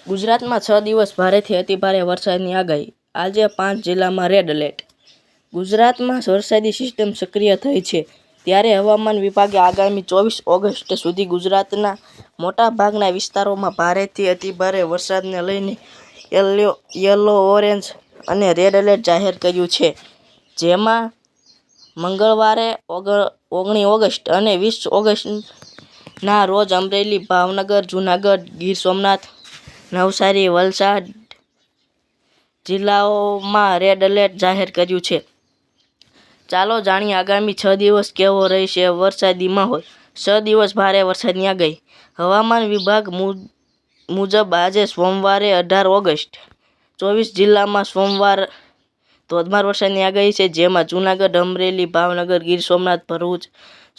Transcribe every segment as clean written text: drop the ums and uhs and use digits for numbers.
ગુજરાતમાં 6 દિવસ ભારેથી અતિભારે વરસાદની આગાહી. આજે 5 જિલ્લામાં રેડ એલર્ટ. ગુજરાતમાં વરસાદી સિસ્ટમ સક્રિય થઈ છે, ત્યારે હવામાન વિભાગે આગામી 24 ઓગસ્ટ સુધી ગુજરાતના મોટાભાગના વિસ્તારોમાં ભારેથી અતિભારે વરસાદને લઈને યલો, ઓરેન્જ અને રેડ એલર્ટ જાહેર કર્યું છે. જેમાં મંગળવારે 19 ઓગસ્ટ અને 20 ઓગસ્ટના રોજ અમરેલી, ભાવનગર, જૂનાગઢ, ગીર સોમનાથ, નવસારી, વલસાડ જિલ્લાઓમાં રેડ એલર્ટ જાહેર કર્યું છે. ચાલો જાણીએ આગામી 6 દિવસ કેવો રહેશે વરસાદી માહોલ. 6 દિવસ ભારે વરસાદની આગાહી. હવામાન વિભાગ મુજબ આજે સોમવારે 18 ઓગસ્ટ 24 જિલ્લામાં સોમવાર ધોધમાર વરસાદની આગાહી છે. જેમાં જૂનાગઢ, અમરેલી, ભાવનગર, ગીર સોમનાથ, ભરૂચ,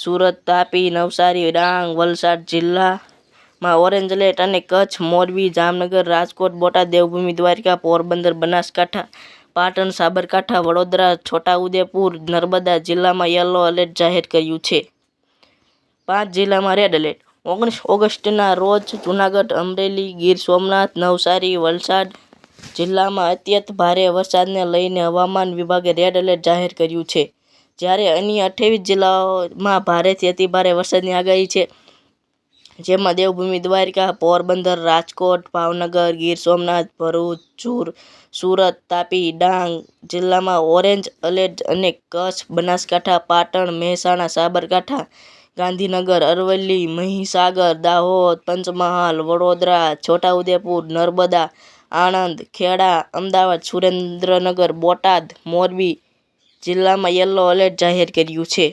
સુરત, તાપી, નવસારી, ડાંગ, વલસાડ જિલ્લામાં ઓરેન્જ એલર્ટ અને કચ્છ, મોરબી, જામનગર, રાજકોટ, બોટાદ, દેવભૂમિ દ્વારકા, પોરબંદર, બનાસકાંઠા, પાટણ, સાબરકાંઠા, વડોદરા, છોટાઉદેપુર, નર્મદા જિલ્લામાં યલો એલર્ટ જાહેર કર્યું છે. 5 જિલ્લામાં રેડ એલર્ટ. 19 ઓગસ્ટના રોજ જૂનાગઢ, અમરેલી, ગીર સોમનાથ, નવસારી, વલસાડ જિલ્લામાં અત્યંત ભારે વરસાદને લઈને હવામાન વિભાગે રેડ એલર્ટ જાહેર કર્યું છે. જ્યારે અન્ય 28 જિલ્લાઓમાં ભારેથી અતિભારે વરસાદની આગાહી છે. જેમાં દેવભૂમિ દ્વારકા, પોરબંદર, રાજકોટ, ભાવનગર, ગીર સોમનાથ, ભરૂચ, સુરત, તાપી, ડાંગ જિલ્લામાં ઓરેન્જ એલર્ટ અને કચ્છ, બનાસકાંઠા, પાટણ, મહેસાણા, સાબરકાંઠા, ગાંધીનગર, અરવલ્લી, મહીસાગર, દાહોદ, પંચમહાલ, વડોદરા, છોટાઉદેપુર, નર્મદા, આણંદ, ખેડા, અમદાવાદ, સુરેન્દ્રનગર, બોટાદ, મોરબી જિલ્લામાં યલો એલર્ટ જાહેર કર્યું છે.